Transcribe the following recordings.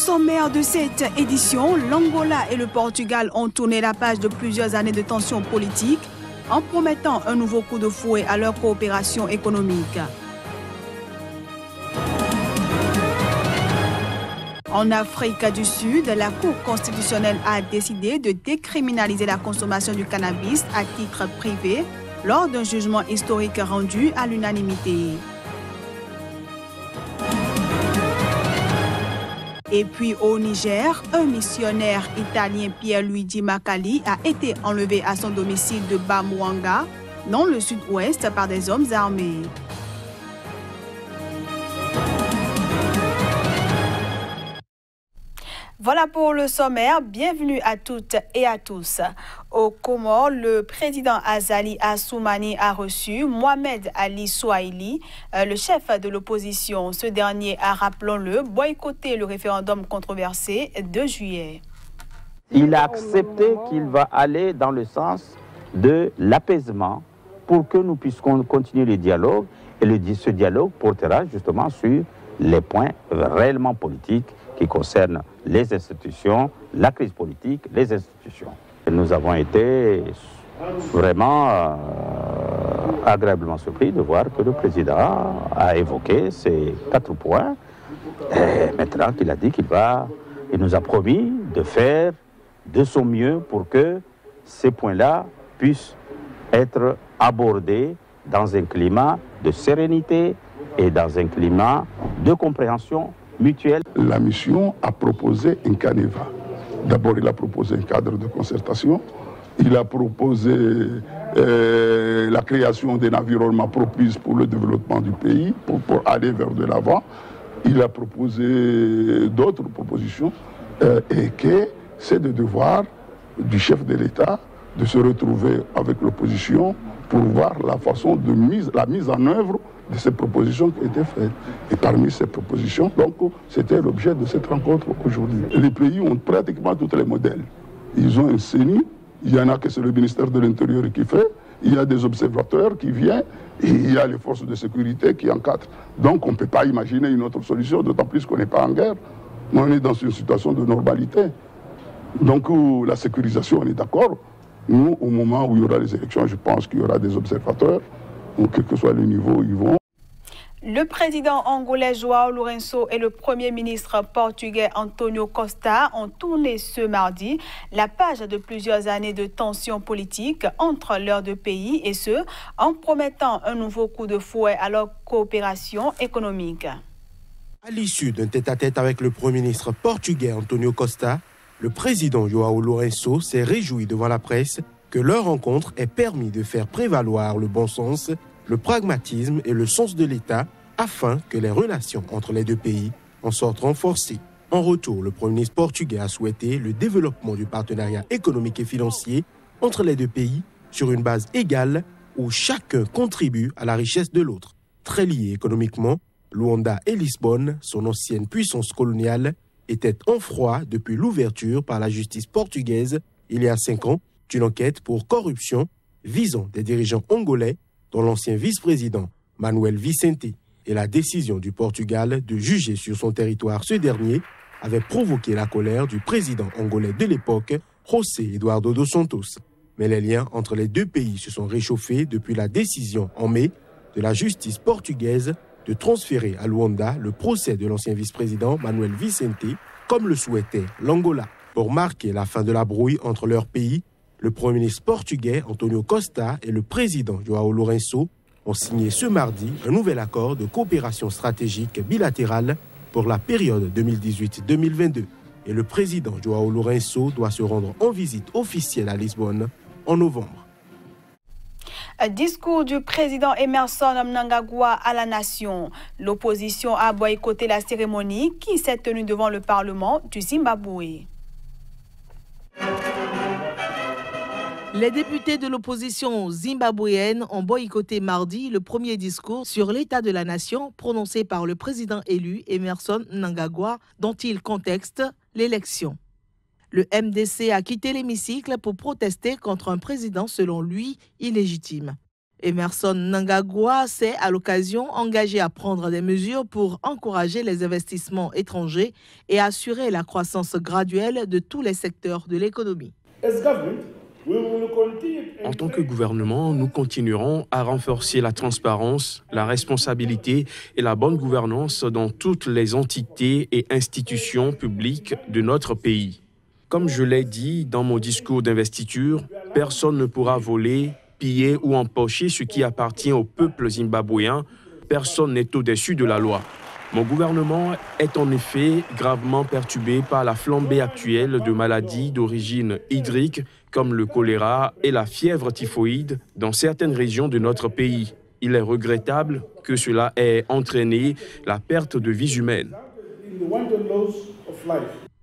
sommaire de cette édition, l'Angola et le Portugal ont tourné la page de plusieurs années de tensions politiques en promettant un nouveau coup de fouet à leur coopération économique. En Afrique du Sud, la Cour constitutionnelle a décidé de décriminaliser la consommation du cannabis à titre privé lors d'un jugement historique rendu à l'unanimité. Et puis au Niger, un missionnaire italien, Pierluigi Macali, a été enlevé à son domicile de Bamouanga, dans le sud-ouest, par des hommes armés. Voilà pour le sommaire. Bienvenue à toutes et à tous. Aux Comores, le président Azali Assoumani a reçu Mohamed Ali Souaili, le chef de l'opposition. Ce dernier a, rappelons-le, boycotté le référendum controversé de juillet. Il a accepté qu'il va aller dans le sens de l'apaisement pour que nous puissions continuer le dialogue. Et ce dialogue portera justement sur les points réellement politiques qui concernent les institutions, la crise politique, les institutions. Et nous avons été vraiment agréablement surpris de voir que le président a évoqué ces 4 points. Et maintenant qu'il a dit il nous a promis de faire de son mieux pour que ces points-là puissent être abordés dans un climat de sérénité et dans un climat de compréhension mutuelle. La mission a proposé un canevas. D'abord, il a proposé un cadre de concertation. Il a proposé la création d'un environnement propice pour le développement du pays, pour aller vers de l'avant. Il a proposé d'autres propositions et que c'est le devoir du chef de l'État de se retrouver avec l'opposition pour voir la façon de la mise en œuvre de ces propositions qui étaient faites. Et parmi ces propositions, donc, c'était l'objet de cette rencontre aujourd'hui. Les pays ont pratiquement tous les modèles. Ils ont un CENI, il y en a que c'est le ministère de l'Intérieur qui fait, il y a des observateurs qui viennent, et il y a les forces de sécurité qui encadrent. Donc on ne peut pas imaginer une autre solution, d'autant plus qu'on n'est pas en guerre. On est dans une situation de normalité. Donc la sécurisation, on est d'accord. Nous, au moment où il y aura les élections, je pense qu'il y aura des observateurs, quel que soit le niveau, ils vont. Le président angolais João Lourenço et le premier ministre portugais Antonio Costa ont tourné ce mardi la page de plusieurs années de tensions politiques entre leurs deux pays, et ce, en promettant un nouveau coup de fouet à leur coopération économique. À l'issue d'un tête-à-tête avec le premier ministre portugais Antonio Costa, le président João Lourenço s'est réjoui devant la presse que leur rencontre ait permis de faire prévaloir le bon sens, le pragmatisme et le sens de l'État afin que les relations entre les deux pays en sortent renforcées. En retour, le Premier ministre portugais a souhaité le développement du partenariat économique et financier entre les deux pays sur une base égale où chacun contribue à la richesse de l'autre. Très liés économiquement, Luanda et Lisbonne, son ancienne puissance coloniale, étaient en froid depuis l'ouverture par la justice portugaise, il y a 5 ans, d'une enquête pour corruption visant des dirigeants angolais, dont l'ancien vice-président Manuel Vicente, et la décision du Portugal de juger sur son territoire ce dernier avait provoqué la colère du président angolais de l'époque, José Eduardo dos Santos. Mais les liens entre les deux pays se sont réchauffés depuis la décision en mai de la justice portugaise de transférer à Luanda le procès de l'ancien vice-président Manuel Vicente, comme le souhaitait l'Angola. Pour marquer la fin de la brouille entre leurs pays, le Premier ministre portugais Antonio Costa et le président João Lourenço ont signé ce mardi un nouvel accord de coopération stratégique bilatérale pour la période 2018-2022. Et le président João Lourenço doit se rendre en visite officielle à Lisbonne en novembre. Discours du président Emerson Mnangagwa à la nation. L'opposition a boycotté la cérémonie qui s'est tenue devant le Parlement du Zimbabwe. Les députés de l'opposition zimbabwéenne ont boycotté mardi le premier discours sur l'état de la nation prononcé par le président élu Emerson Mnangagwa, dont il contexte l'élection. Le MDC a quitté l'hémicycle pour protester contre un président selon lui illégitime. Emerson Mnangagwa s'est à l'occasion engagé à prendre des mesures pour encourager les investissements étrangers et assurer la croissance graduelle de tous les secteurs de l'économie. En tant que gouvernement, nous continuerons à renforcer la transparence, la responsabilité et la bonne gouvernance dans toutes les entités et institutions publiques de notre pays. Comme je l'ai dit dans mon discours d'investiture, personne ne pourra voler, piller ou empocher ce qui appartient au peuple zimbabwéen. Personne n'est au-dessus de la loi. Mon gouvernement est en effet gravement perturbé par la flambée actuelle de maladies d'origine hydrique comme le choléra et la fièvre typhoïde dans certaines régions de notre pays. Il est regrettable que cela ait entraîné la perte de vies humaines.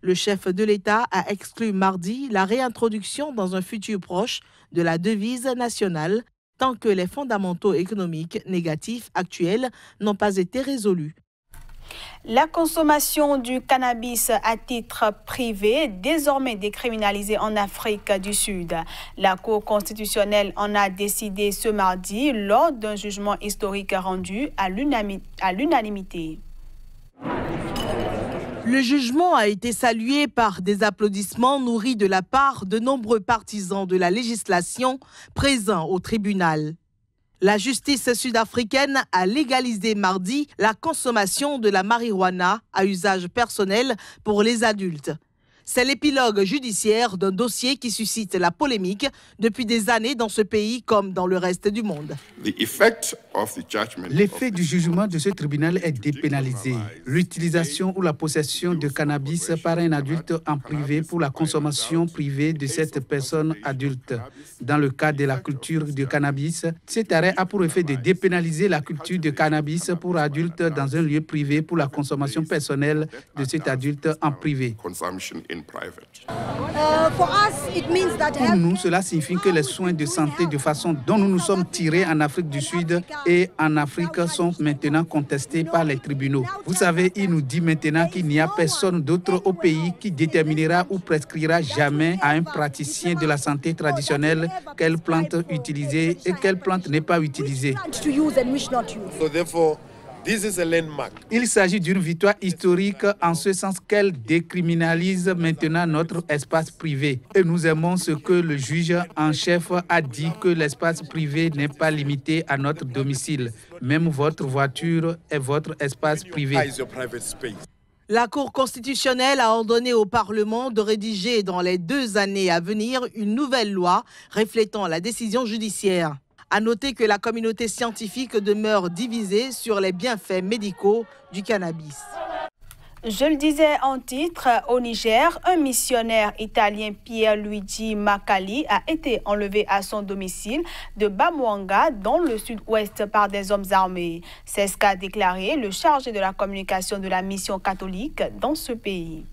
Le chef de l'État a exclu mardi la réintroduction dans un futur proche de la devise nationale tant que les fondamentaux économiques négatifs actuels n'ont pas été résolus. La consommation du cannabis à titre privé, désormais décriminalisée en Afrique du Sud. La Cour constitutionnelle en a décidé ce mardi lors d'un jugement historique rendu à l'unanimité. Le jugement a été salué par des applaudissements nourris de la part de nombreux partisans de la législation présents au tribunal. La justice sud-africaine a légalisé mardi la consommation de la marijuana à usage personnel pour les adultes. C'est l'épilogue judiciaire d'un dossier qui suscite la polémique depuis des années dans ce pays comme dans le reste du monde. L'effet du jugement de ce tribunal est dépénalisé. L'utilisation ou la possession de cannabis par un adulte en privé pour la consommation privée de cette personne adulte. Dans le cas de la culture de cannabis, cet arrêt a pour effet de dépénaliser la culture de cannabis pour adultes dans un lieu privé pour la consommation personnelle de cet adulte en privé. Pour nous, cela signifie que les soins de santé de façon dont nous nous sommes tirés en Afrique du Sud et en Afrique sont maintenant contestés par les tribunaux. Vous savez, il nous dit maintenant qu'il n'y a personne d'autre au pays qui déterminera ou prescrira jamais à un praticien de la santé traditionnelle quelle plante utiliser et quelle plante n'est pas utilisée. Il s'agit d'une victoire historique en ce sens qu'elle décriminalise maintenant notre espace privé. Et nous aimons ce que le juge en chef a dit, que l'espace privé n'est pas limité à notre domicile. Même votre voiture est votre espace privé. La Cour constitutionnelle a ordonné au Parlement de rédiger dans les 2 années à venir une nouvelle loi reflétant la décision judiciaire. À noter que la communauté scientifique demeure divisée sur les bienfaits médicaux du cannabis. Je le disais en titre, au Niger, un missionnaire italien, Pierluigi Macali, a été enlevé à son domicile de Bamouanga, dans le sud-ouest, par des hommes armés. C'est ce qu'a déclaré le chargé de la communication de la mission catholique dans ce pays.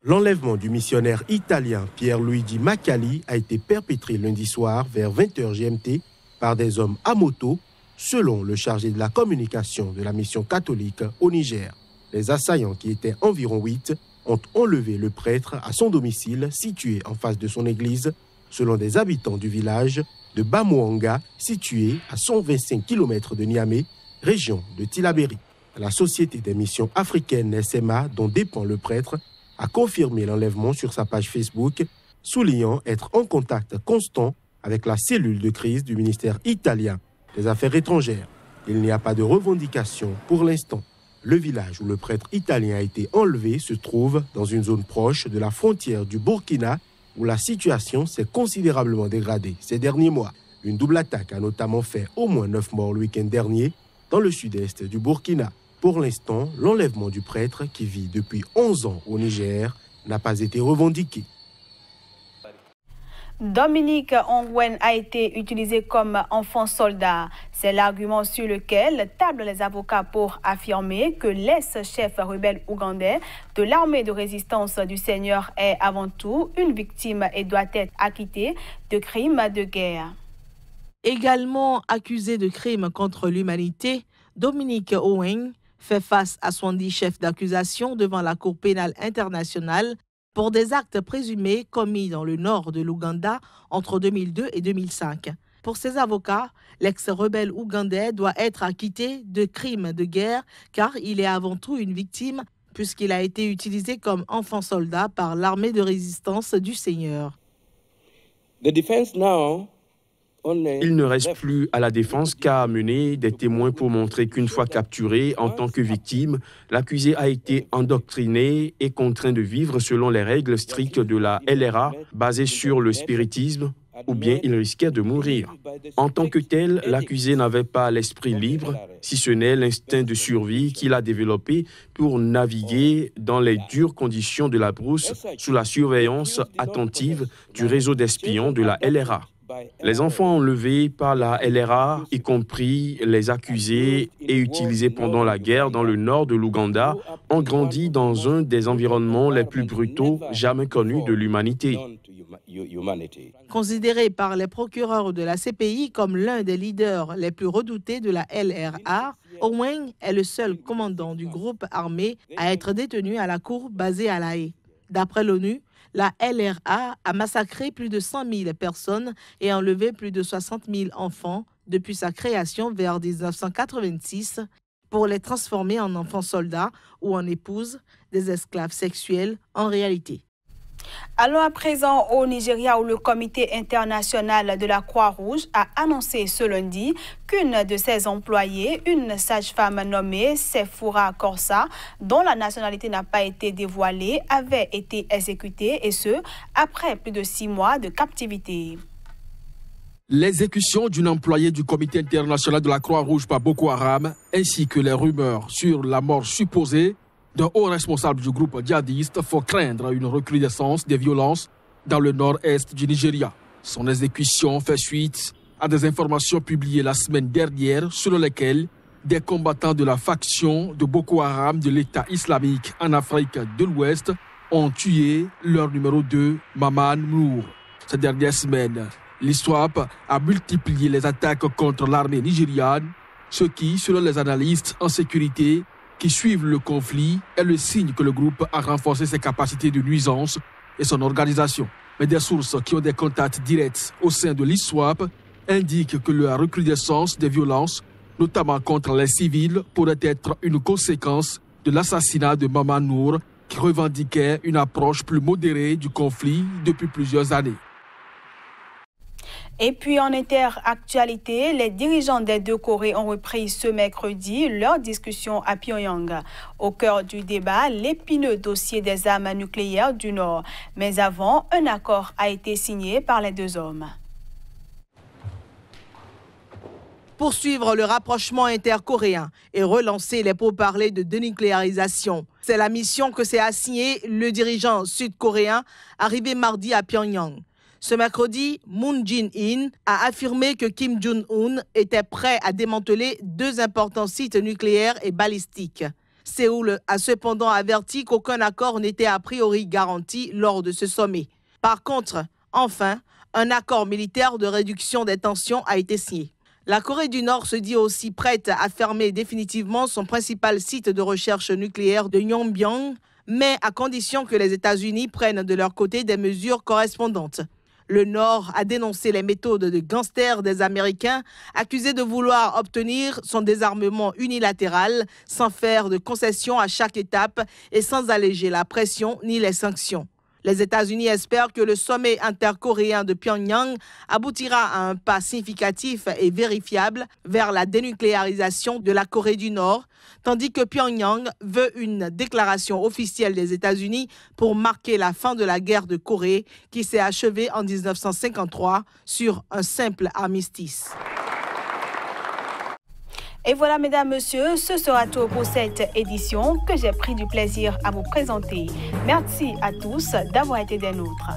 L'enlèvement du missionnaire italien Pierluigi Macali a été perpétré lundi soir vers 20h GMT par des hommes à moto, selon le chargé de la communication de la mission catholique au Niger. Les assaillants, qui étaient environ 8, ont enlevé le prêtre à son domicile situé en face de son église, selon des habitants du village de Bamouanga, situé à 125 km de Niamey, région de Tillabéri. La Société des missions africaines SMA, dont dépend le prêtre, a confirmé l'enlèvement sur sa page Facebook, soulignant être en contact constant avec la cellule de crise du ministère italien des Affaires étrangères. Il n'y a pas de revendication pour l'instant. Le village où le prêtre italien a été enlevé se trouve dans une zone proche de la frontière du Burkina, où la situation s'est considérablement dégradée ces derniers mois. Une double attaque a notamment fait au moins 9 morts le week-end dernier dans le sud-est du Burkina. Pour l'instant, l'enlèvement du prêtre, qui vit depuis 11 ans au Niger, n'a pas été revendiqué. Dominique Ongwen a été utilisé comme enfant soldat. C'est l'argument sur lequel tablent les avocats pour affirmer que l'ex-chef rebelle ougandais de l'armée de résistance du Seigneur est avant tout une victime et doit être acquitté de crimes de guerre. Également accusé de crimes contre l'humanité, Dominique Ongwen fait face à 70 chefs d'accusation devant la Cour pénale internationale pour des actes présumés commis dans le nord de l'Ouganda entre 2002 et 2005. Pour ses avocats, l'ex-rebelle ougandais doit être acquitté de crimes de guerre car il est avant tout une victime puisqu'il a été utilisé comme enfant soldat par l'armée de résistance du Seigneur. Il ne reste plus à la défense qu'à amener des témoins pour montrer qu'une fois capturé en tant que victime, l'accusé a été endoctriné et contraint de vivre selon les règles strictes de la LRA basées sur le spiritisme, ou bien il risquait de mourir. En tant que tel, l'accusé n'avait pas l'esprit libre, si ce n'est l'instinct de survie qu'il a développé pour naviguer dans les dures conditions de la brousse sous la surveillance attentive du réseau d'espions de la LRA. Les enfants enlevés par la LRA, y compris les accusés et utilisés pendant la guerre dans le nord de l'Ouganda, ont grandi dans un des environnements les plus brutaux jamais connus de l'humanité. Considéré par les procureurs de la CPI comme l'un des leaders les plus redoutés de la LRA, Oweng est le seul commandant du groupe armé à être détenu à la cour basée à La Haye. D'après l'ONU, la LRA a massacré plus de 100 000 personnes et enlevé plus de 60 000 enfants depuis sa création vers 1986 pour les transformer en enfants soldats ou en épouses des esclaves sexuels en réalité. Allons à présent au Nigeria où le Comité international de la Croix-Rouge a annoncé ce lundi qu'une de ses employées, une sage-femme nommée Sefoura Korsa, dont la nationalité n'a pas été dévoilée, avait été exécutée et ce, après plus de 6 mois de captivité. L'exécution d'une employée du Comité international de la Croix-Rouge par Boko Haram ainsi que les rumeurs sur la mort supposée d'un haut responsable du groupe djihadiste font craindre une recrudescence des violences dans le nord-est du Nigeria. Son exécution fait suite à des informations publiées la semaine dernière selon lesquelles des combattants de la faction de Boko Haram de l'État islamique en Afrique de l'Ouest ont tué leur numéro 2, Maman Nour. Ces dernières semaines, l'ISWAP a multiplié les attaques contre l'armée nigériane, ce qui, selon les analystes en sécurité, qui suivent le conflit est le signe que le groupe a renforcé ses capacités de nuisance et son organisation. Mais des sources qui ont des contacts directs au sein de l'ISWAP indiquent que la recrudescence des violences, notamment contre les civils, pourrait être une conséquence de l'assassinat de Maman Nour, qui revendiquait une approche plus modérée du conflit depuis plusieurs années. Et puis en interactualité, les dirigeants des deux Corées ont repris ce mercredi leur discussion à Pyongyang. Au cœur du débat, l'épineux dossier des armes nucléaires du Nord. Mais avant, un accord a été signé par les deux hommes. Poursuivre le rapprochement intercoréen et relancer les pourparlers de dénucléarisation. C'est la mission que s'est assignée le dirigeant sud-coréen arrivé mardi à Pyongyang. Ce mercredi, Moon Jae-in a affirmé que Kim Jong-un était prêt à démanteler 2 importants sites nucléaires et balistiques. Séoul a cependant averti qu'aucun accord n'était a priori garanti lors de ce sommet. Par contre, enfin, un accord militaire de réduction des tensions a été signé. La Corée du Nord se dit aussi prête à fermer définitivement son principal site de recherche nucléaire de Yongbyon, mais à condition que les États-Unis prennent de leur côté des mesures correspondantes. Le Nord a dénoncé les méthodes de gangsters des Américains, accusés de vouloir obtenir son désarmement unilatéral sans faire de concessions à chaque étape et sans alléger la pression ni les sanctions. Les États-Unis espèrent que le sommet intercoréen de Pyongyang aboutira à un pas significatif et vérifiable vers la dénucléarisation de la Corée du Nord, tandis que Pyongyang veut une déclaration officielle des États-Unis pour marquer la fin de la guerre de Corée qui s'est achevée en 1953 sur un simple armistice. Et voilà, mesdames, messieurs, ce sera tout pour cette édition que j'ai pris du plaisir à vous présenter. Merci à tous d'avoir été des nôtres.